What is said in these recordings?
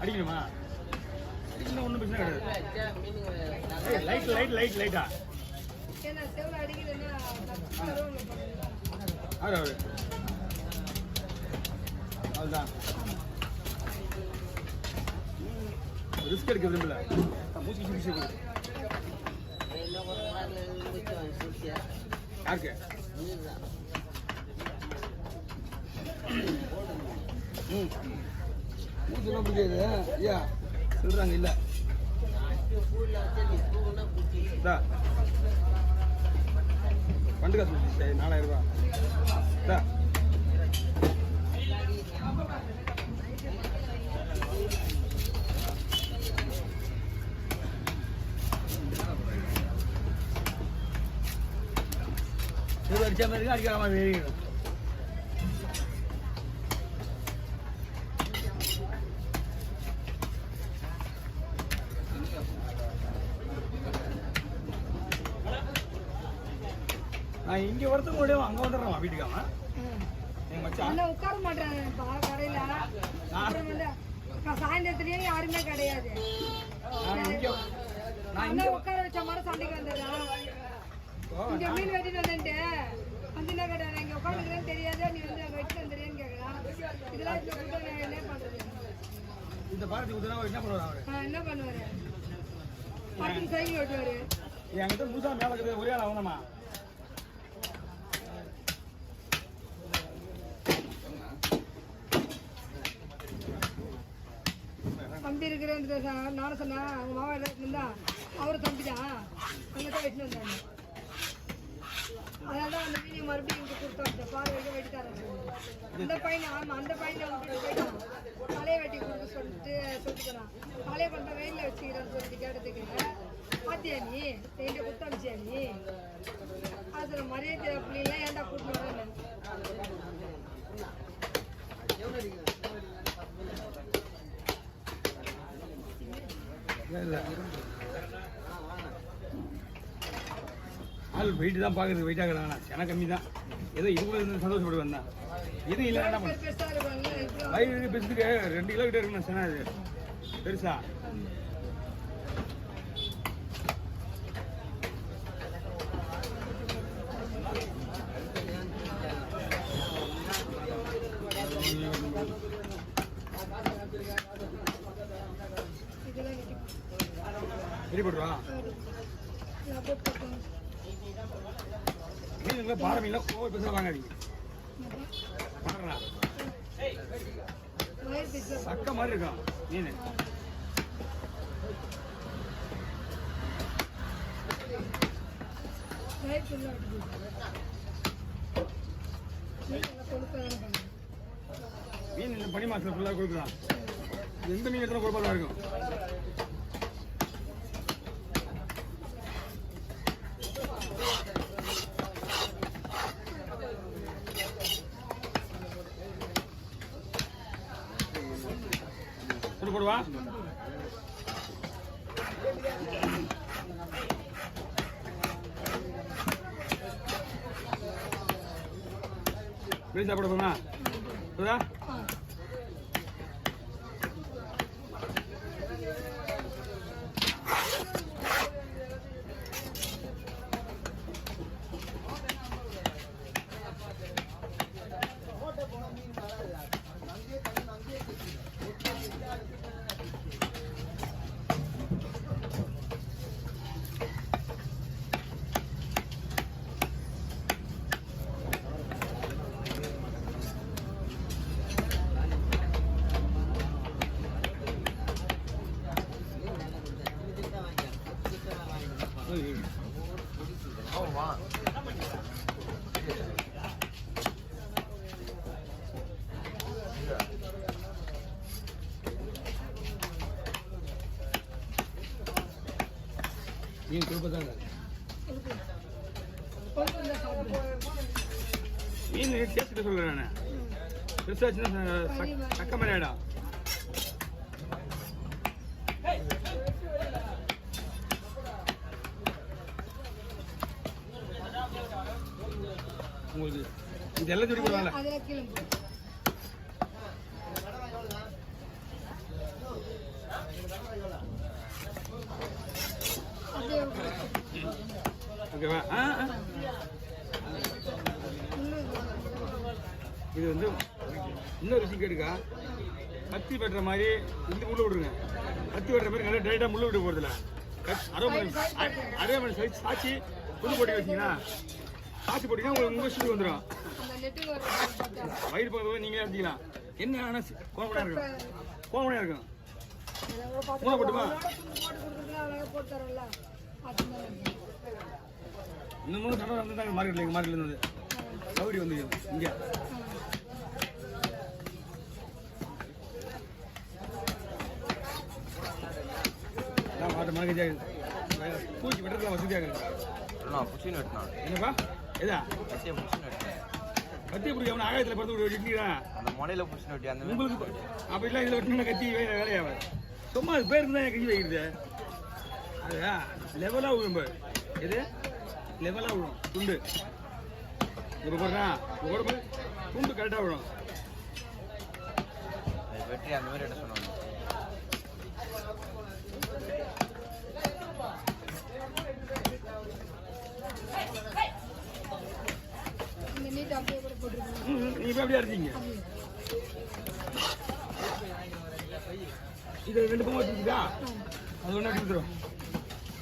அடிக்கணுமா? அடிக்கணும் ஒன்றும் பிரச்சனை கிடையாது. லைட்டா அதுதான் ரிஸ்க் எடுக்க விரும்பல. மூச்சு யாருக்கு மூச்சுலாம் பிடிக்காது. ஐயா சொல்றாங்க இல்ல பண்டு காசு 4000 ரூபா. அடிச்ச மாதிரி அடிக்கிற மாதிரி வேறிடும். நான் இங்க வரதுக்கு முடியும், அங்க வந்துடுறேன் வீட்டுக்காம. உட்கார மாட்டேன் கடையில. சாயந்தரத்துலயும் யாருமே கிடையாது. உட்கார வச்ச மாதிரி சண்டைக்கு வந்துடுறேன். இங்க மீன் வெட்டிட்டு வந்துட்டு வந்து என்ன கேட்டாங்க, இங்க உட்காந்துக்கிறேன்னு தெரியாது, நீ வந்து அங்க வெட்டி வந்துடுறேன்னு கேட்கலாம். இதெல்லாம் என்ன பண்றது? இந்த பாரதி என்ன பண்ணுவாரு? என்ன பண்ணுவாரு? பத்து சைக்கிள் ஓட்டுவாரு. என்கிட்ட முழுசா மேல இருக்குது, ஒரே ஆள் அவனமா. தம்பி இருக்கிறேன் நானும் சொன்னேன். அவங்க மாமா இருந்தா அவரு தம்பி தான் அங்கே தான் வெட்டின்னு வந்தாங்க. அதனால அந்த மீனை மறுபடியும் இங்கே கொடுத்தோம். பால் வைக்க வெட்டி தரேன். அந்த பையனை ஆமாம் அந்த பையனை விட்டுட்டு போயிட்டான். தலையை வெட்டி கொடுக்க சொல்லிட்டுக்கிறான். தலையை கொண்ட வெயிலில் வச்சுக்கிறேன்னு சொல்லிட்டு கேட்டதுக்கு, பாத்தியா நீ என்கிட்ட கொடுத்து அமிச்சியா நீ? அதில் மரியாதை பிள்ளைலாம் ஏன்டா கூட்டிட்டு வரேன்னு. ஆள் வெயிட்டு தான் பார்க்குறது, வெயிட் ஆகுறாங்கண்ணா. சென கம்மி தான். ஏதோ இது கூட இருந்து சந்தோஷப்பட்டு வந்தேன். எதுவும் இல்லை என்ன பண்ண வயிறு பெருசுக்கு 2 கிலோ கிட்ட இருக்குண்ணா. சென இது பெருசா போட்டுருவா. மீன் பாறை மீன்ல கோவை பெருசா வாங்காதீங்க. சக்க மாதிரி இருக்கும் மீன். மீன் இந்த பனி மாசத்துல ஃபுல்லா கொடுக்கலாம். எந்த மீன் எத்தனை கொடுப்பதா இருக்கும். போடுவா மீன் சாப்பிட போமா? மீன் கொடுப்பதாங்க. மீன் டேஸ்ட் சொல்கிறேன் நான். பெருசாச்சுன்னா சக்க மாதிரி ஆகிடும். உங்களுக்கு இது எல்லாம் சொல்லி போடுவாங்கல்ல. அதெல்லாம் கீழே போடு. அப்படியே ஓகேவா? இது வந்து இன்னொரு விஷயம் கேட்டுக்கா, கத்தி வெட்டுற மாதிரி இந்த முள்ள விடுங்க. கத்தி வெட்டுற மாதிரி நல்லா டைரெக்டாக முள்ள விட போகிறதில்ல. அதே மாதிரி சைஸ் சாச்சி புது போட்டி வச்சிங்கன்னா சாச்சி போட்டிங்கன்னா உங்களுக்கு உங்கள் சுற்றி வந்துடும். அந்த நெட்டுக்கு வர வயிறு பக்கத்தில் நீங்களே எடுத்துக்கலாம். என்ன ஆனால் கோமனையாக இருக்கும், கோமனையாக இருக்கும். மூணை போட்டுமா போட்டு தரோம்ல. இன்னமும் கடை வந்து தான் மார்க்கெட்டில் எங்கள் மார்க்கெட்டில் இருந்தது கவுரி வந்து இங்கே மாட்ட மார்க்கெட் பூச்சி வெட்டுறதுல வசதியாக இருக்கு. என்னப்பா எதா கத்தி பிடிக்க அவனை ஆகாயத்தில் படுத்து வெட்டிக்கிறான் அந்த முனையில புடிச்சு வெட்டி அந்த உங்களுக்கு அப்படிலாம் இதில் வெட்டினா கத்தி வேலையாகும். சும்மா அது பேருக்கு தான் கத்தி வைக்கிறது. அதுதா லெவலாக விழும். எது லெவலாக விழும் துண்டு. இப்போ போடுறா உடம்பு துண்டு கரெக்டாக விழும். வெட்டி அந்த மாதிரி என்ன சொன்னாங்க. இந்த நீட் அப்படியே கூட போட்டுருக்கோம். நீங்கள் இப்போ அப்படியே அரைச்சிங்க. இது 2 பக்கம் வச்சுருக்குதா? அது ஒன்றா கொடுத்துரும்.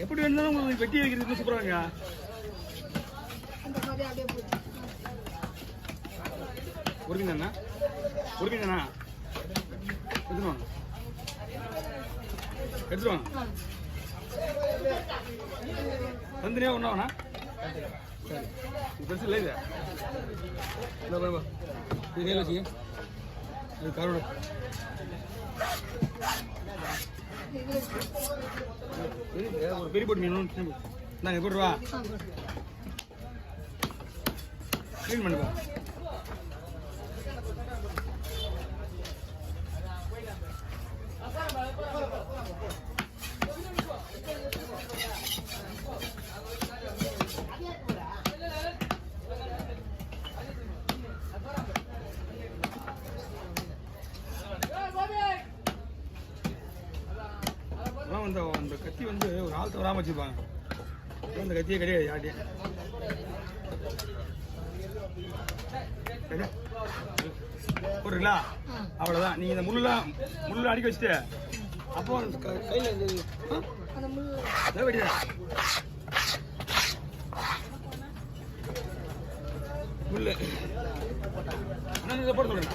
எப்படி வேணும்னாலும் உங்களுக்கு வெட்டி வைக்கிறது சூப்பராங்க. அந்த மாதிரி அப்படியே போட்டு ஒருங்கிண்ணா ஒருங்கிண்ணா எடுத்துருவாங்க எடுத்துருவாங்க. தந்தனியாக ஒன்றா வேணா சரி. இது பெருசு இல்லை. இது இது கையில் வச்சுங்க. இது கருடு ஒரு பெரிய போட்டு மீன் நாங்கள் போட்டுருவா க்ளீன் பண்ணுப்பா. வந்து அந்த கத்தி வந்து ஒரு ஆள் தவறாமல் வச்சுருப்பாங்க. அந்த கத்தியே கிடையாது யார்ட்டையும். போடுறீங்களா? அவ்வளோதான். நீங்கள் இந்த முள்ளெலாம் அடிக்க வச்சுட்டு அப்போ கையில் அந்த முள் வெடியா முள் இதை போட சொல்லுங்க.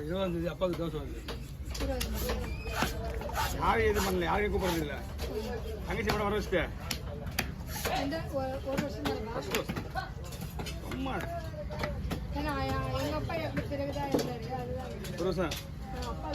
இருபது அப்பாவுக்கு தோசை வருது. யாரும் எதுவும் பண்ணல, யாரையும் கூப்பிடுறது இல்லை. தங்கச்சி கூட வர வச்சுட்டு ஒரு வருஷம் தான் சும்மா ஏன்னா எங்கள் அப்பா எப்படி பிறகுதான் இருந்தாரு. அதுதான் ஒரு வருஷம் அப்பா